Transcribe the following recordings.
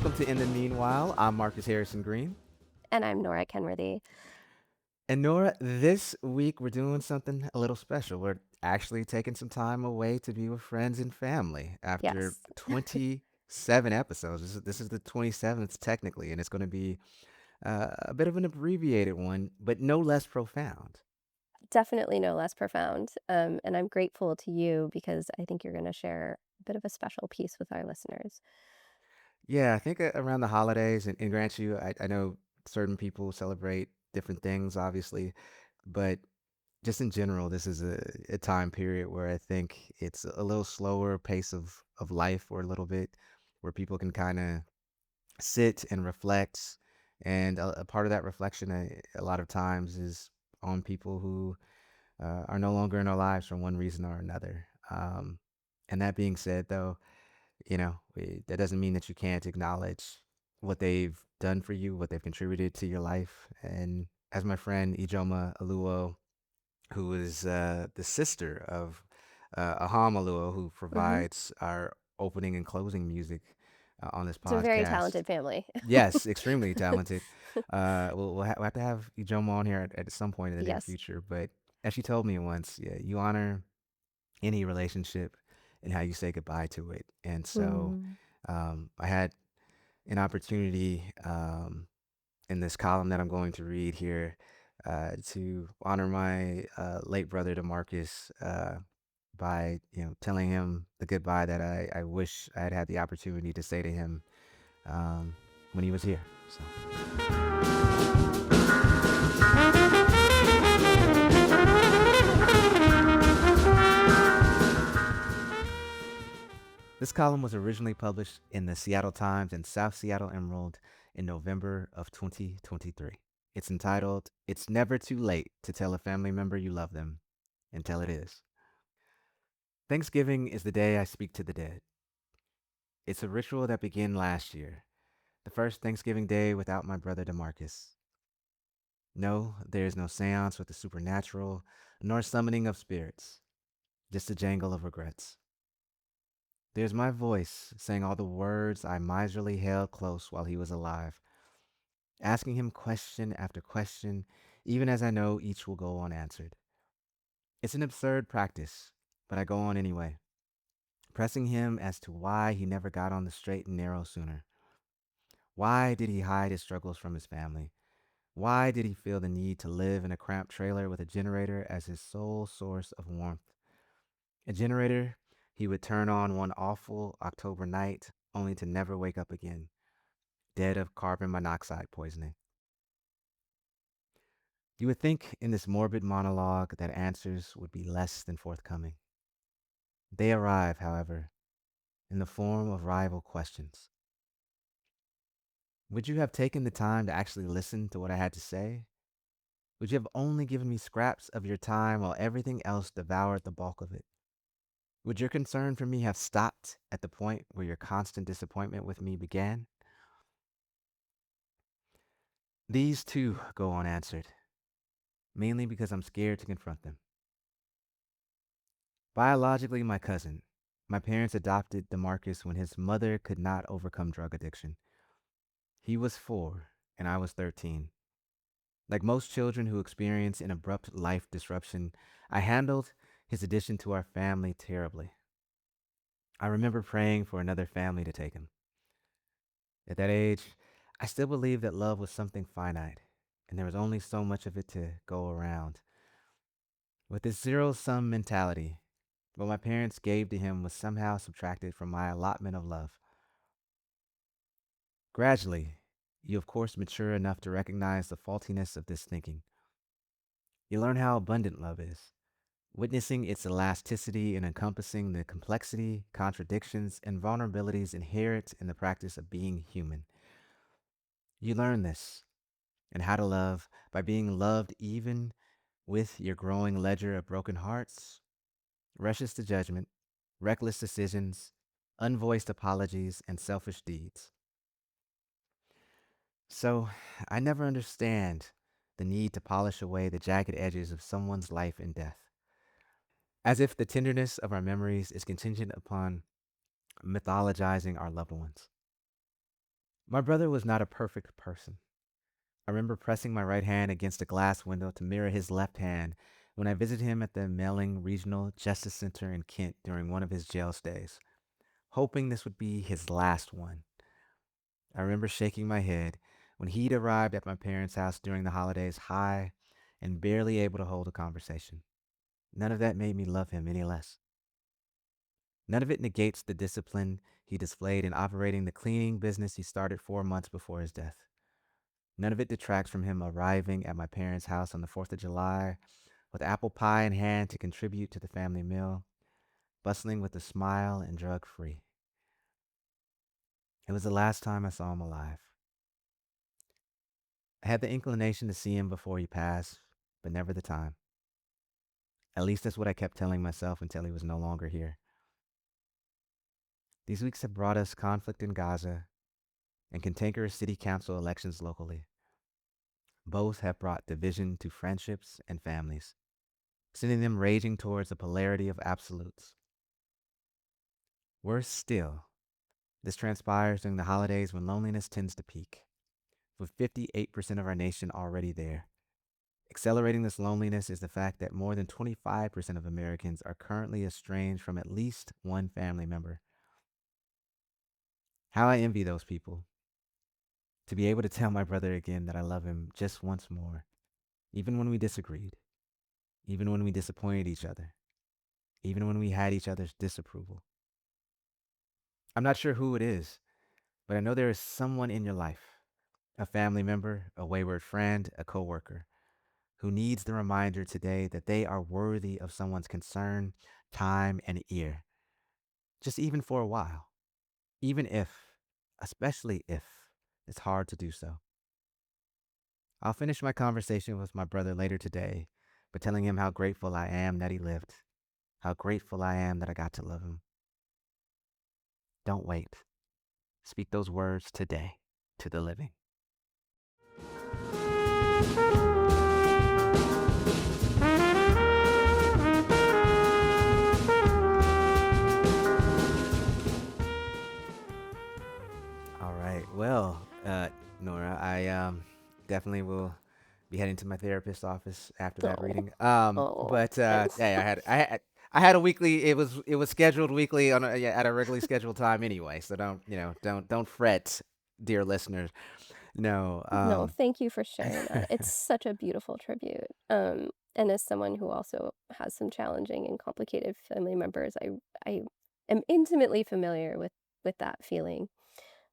welcome to In the Meanwhile. I'm Marcus Harrison Green. And I'm Nora Kenworthy. And Nora, this week we're doing something a little special. We're actually taking some time away to be with friends and family after Yes, 27 episodes. This is the 27th technically, and it's going to be a bit of an abbreviated one, but no less profound. definitely no less profound. And I'm grateful to you because I think you're going to share a bit of a special piece with our listeners. Yeah, I think around the holidays, and grant you, I know certain people celebrate different things, obviously, but just in general, this is a time period where I think it's a little slower pace of life for a little bit, where people can kind of sit and reflect. And a part of that reflection, a lot of times, is on people who are no longer in our lives for one reason or another. And that being said, though, that doesn't mean that you can't acknowledge what they've done for you, what they've contributed to your life. And as my friend Ijoma Aluo, who is the sister of Aham Aluo, who Hmm. provides our opening and closing music on this It's a very podcast. talented family. Yes, extremely talented. We'll have to have Ijoma on here at some point in the near Yes. future. But as she told me once, yeah, you honor any relationship and how you say goodbye to it. And so Mm. I had an opportunity in this column that I'm going to read here to honor my late brother DeMarcus by telling him the goodbye that I wish I had had the opportunity to say to him um, when he was here. So this column was originally published in the Seattle Times and South Seattle Emerald in November of 2023. It's entitled, It's Never Too Late to Tell a Family Member You Love Them Until It Is. Thanksgiving is the day I speak to the dead. It's a ritual that began last year, the first Thanksgiving day without my brother DeMarcus. No, there is no seance with the supernatural, nor summoning of spirits, just a jangle of regrets. There's my voice saying all the words I miserly held close while he was alive, asking him question after question, even as I know each will go unanswered. It's an absurd practice, but I go on anyway, pressing him as to why he never got on the straight and narrow sooner. Why did he hide his struggles from his family? Why did he feel the need to live in a cramped trailer with a generator as his sole source of warmth? A generator he would turn on one awful October night only to never wake up again, dead of carbon monoxide poisoning. You would think in this morbid monologue that answers would be less than forthcoming. They arrive, however, in the form of rival questions. Would you have taken the time to actually listen to what I had to say? Would you have only given me scraps of your time while everything else devoured the bulk of it? Would your concern for me have stopped at the point where your constant disappointment with me began? These too go unanswered, mainly because I'm scared to confront them. Biologically, my cousin. My parents adopted DeMarcus when his mother could not overcome drug addiction. He was 4, and I was 13. Like most children who experience an abrupt life disruption, I handled his addition to our family terribly. I remember praying for another family to take him. At that age, I still believed that love was something finite, and there was only so much of it to go around. With this zero sum mentality, what my parents gave to him was somehow subtracted from my allotment of love. Gradually, you of course mature enough to recognize the faultiness of this thinking. You learn how abundant love is, witnessing its elasticity and encompassing the complexity, contradictions, and vulnerabilities inherent in the practice of being human. You learn this and how to love by being loved even with your growing ledger of broken hearts, rushes to judgment, reckless decisions, unvoiced apologies, and selfish deeds. So, I never understand the need to polish away the jagged edges of someone's life and death, as if the tenderness of our memories is contingent upon mythologizing our loved ones. My brother was not a perfect person. I remember pressing my right hand against a glass window to mirror his left hand when I visited him at the Melling Regional Justice Center in Kent during one of his jail stays, hoping this would be his last one. I remember shaking my head when he'd arrived at my parents' house during the holidays, high and barely able to hold a conversation. None of that made me love him any less. None of it negates the discipline he displayed in operating the cleaning business he started 4 months before his death. None of it detracts from him arriving at my parents' house on the 4th of July with apple pie in hand to contribute to the family meal, bustling with a smile and drug free. It was the last time I saw him alive. I had the inclination to see him before he passed, but never the time. At least that's what I kept telling myself until he was no longer here. These weeks have brought us conflict in Gaza and cantankerous city council elections locally. Both have brought division to friendships and families, sending them raging towards a polarity of absolutes. Worse still, this transpires during the holidays when loneliness tends to peak, with 58% of our nation already there. Accelerating this loneliness is the fact that more than 25% of Americans are currently estranged from at least one family member. How I envy those people. To be able to tell my brother again that I love him just once more, even when we disagreed, even when we disappointed each other, even when we had each other's disapproval. I'm not sure who it is, but I know there is someone in your life, a family member, a wayward friend, a coworker, who needs the reminder today that they are worthy of someone's concern, time, and ear, just even for a while, even if, especially if, it's hard to do so. I'll finish my conversation with my brother later today by telling him how grateful I am that he lived, how grateful I am that I got to love him. Don't wait. Speak those words today to the living. All right. Well, Nora, I definitely will be heading to my therapist's office after that Oh, reading. oh, But thanks. yeah, I had a weekly. It was scheduled weekly on yeah, at a regularly scheduled time anyway. So don't fret, dear listeners. No. No, thank you for sharing that. It's such a beautiful tribute. And as someone who also has some challenging and complicated family members, I am intimately familiar with that feeling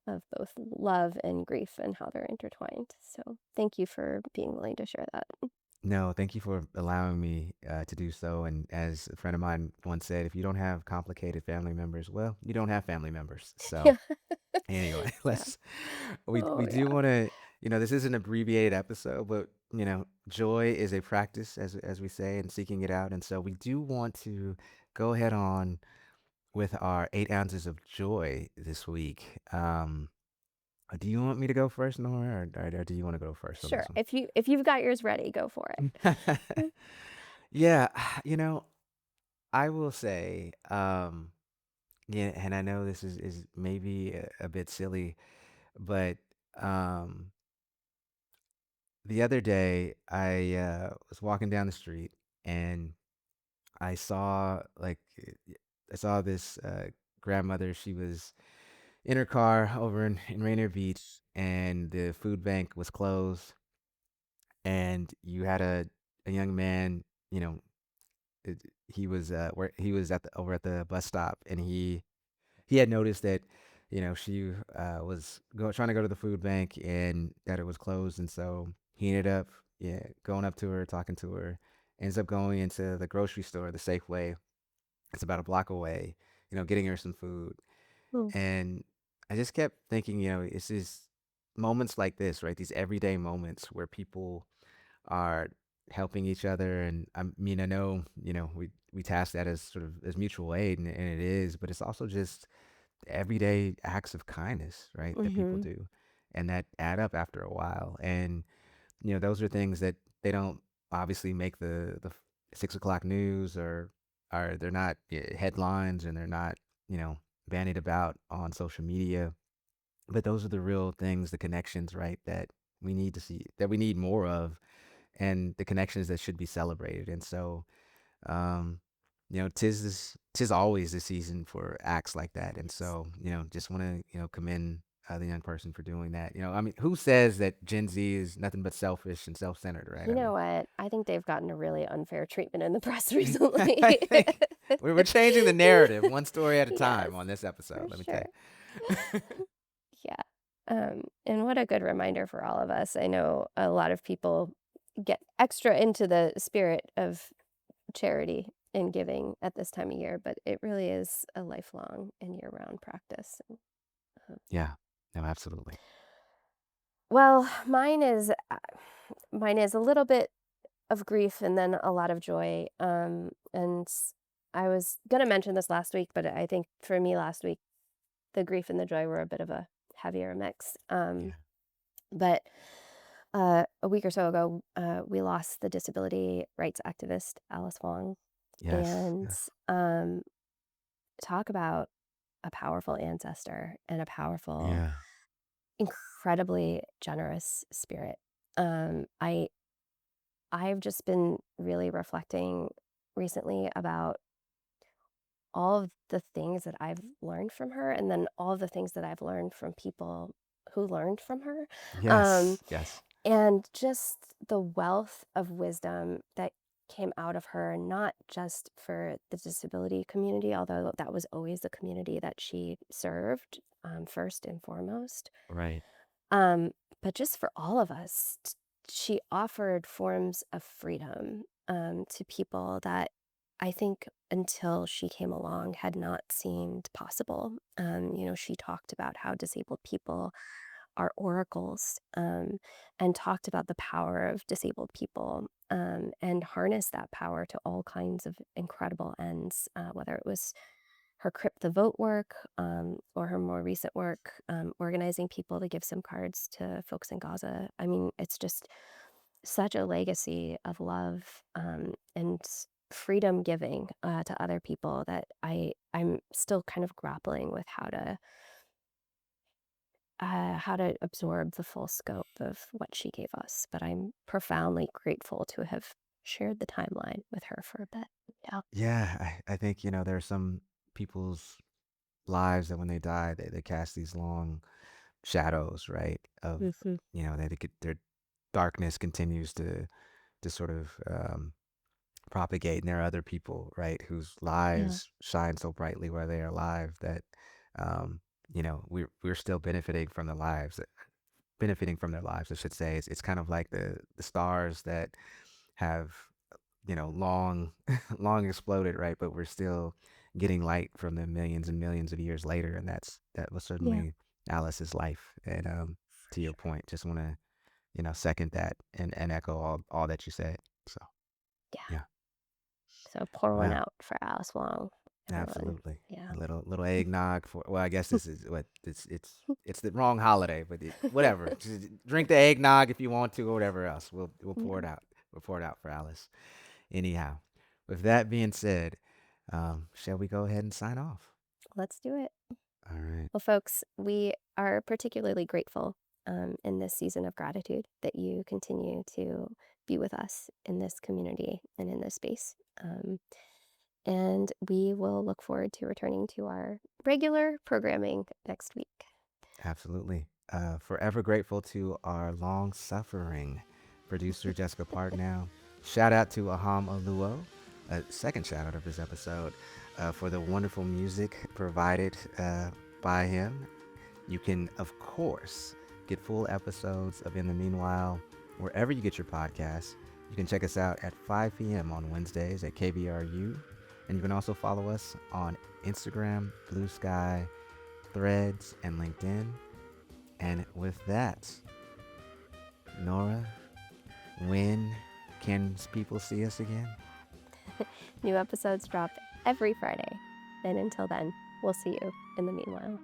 of both love and grief and how they're intertwined. So thank you for being willing to share that. No, thank you for allowing me to do so. And as a friend of mine once said, if you don't have complicated family members, well, you don't have family members. So Yeah. anyway, Yeah. we Oh do yeah. want to, this is an abbreviated episode, but joy is a practice as we say and seeking it out. And so we do want to go ahead on with our 8 ounces of joy this week. Do you want me to go first, Nora, or do you want to go first on Sure. this one? If you've got yours ready, go for it. Yeah, you know, I will say, yeah, and I know this is maybe a bit silly, but um, the other day I was walking down the street and I saw I saw this grandmother. She was in her car over in Rainier Beach, and the food bank was closed, and you had a young man, you know, he was where he was at the over at the bus stop, and he had noticed that she was trying to go to the food bank and that it was closed, and so he ended up going up to her, talking to her, ends up going into the grocery store, the Safeway. It's about a block away, getting her some food. Mm, And I just kept thinking, it's these moments like this, right? These everyday moments where people are helping each other. And I mean, I know, we task that as sort of as mutual aid, and it is, but it's also just everyday acts of kindness, right? That people mhm. do, and that add up after a while. And those are things that they don't obviously make the 6 o'clock news, or are they're not headlines, and they're not bandied about on social media. but those are the real things, the connections, right? That we need to see, that we need more of, and the connections that should be celebrated. And so, um, tis always the season for acts like that. And Yes. so, just want to, commend the young person for doing that. I mean, who says that Gen Z is nothing but selfish and self-centered, right? You I know mean, what? I think they've gotten a really unfair treatment in the press I recently. think we're changing the narrative one story at a Yes, time on this for episode. Let me tell sure. you. Yeah. And what a good reminder for all of us. I know a lot of people get extra into the spirit of charity and giving at this time of year, but it really is a lifelong and year-round practice. Um, Yeah. No, absolutely. well, mine is a little bit of grief and then a lot of joy. I was gonna mention this last week, but I think for me last week, the grief and the joy were a bit of a heavier mix. Yeah. But a week or so ago, we lost the disability rights activist Alice Wong, Yes. and Yes. um, talk about a powerful ancestor and a powerful, Yeah. incredibly generous spirit. I've just been really reflecting recently about all of the things that I've learned from her, and then all of the things that I've learned from people who learned from her. Um, Yes. Yes. and just the wealth of wisdom that came out of her, not just for the disability community, although that was always the community that she served, first and foremost, Right. um, but just for all of us. She offered forms of freedom, to people that I think until she came along had not seemed possible. She talked about how disabled people are oracles, and talked about the power of disabled people, and harnessed that power to all kinds of incredible ends, whether it was her Crypt the Vote work, or her more recent work, organizing people to give SIM cards to folks in Gaza. I mean, it's just such a legacy of love, and freedom giving, to other people that I'm still kind of grappling with how to absorb the full scope of what she gave us. But I'm profoundly grateful to have shared the timeline with her for a bit. Yeah. Yeah. I think, there are some people's lives that when they die, they cast these long shadows, right? Of, Mhm. their darkness continues to sort of propagate. And there are other people, right, whose Yeah. lives shine so brightly where they are alive that, um, we're still benefiting from their lives, I should say. It's kind of like the stars that have, long long exploded, right? But we're still getting light from them millions and millions of years later, and that was Yeah. certainly Alice's life. And For to your sure. point, just want to, second that and echo all that you said. So Yeah. yeah. So pour one Wow. out for Alice Wong, everyone. Absolutely. Yeah. A little eggnog for, well, I guess this is what it's the wrong holiday, but whatever. Just drink the eggnog if you want to, or whatever else. We'll pour Yeah. it out. We'll pour it out for Alice. Anyhow, with that being said, shall we go ahead and sign off? Let's do it. All right. Well, folks, we are particularly grateful, in this season of gratitude that you continue to be with us in this community and in this space. And we will look forward to returning to our regular programming next week. Absolutely. Forever grateful to our long suffering producer, Jessica Partnow. Shout out to Aham Aluo, a second shout out of this episode, for the wonderful music provided by him. You can, of course, get full episodes of In the Meanwhile wherever you get your podcasts. You can check us out at 5 p.m. on Wednesdays at KBRU. And you can also follow us on Instagram, Blue Sky, Threads, and LinkedIn. And with that, Nora, when can people see us again? New episodes drop every Friday. And until then, we'll see you in the meanwhile.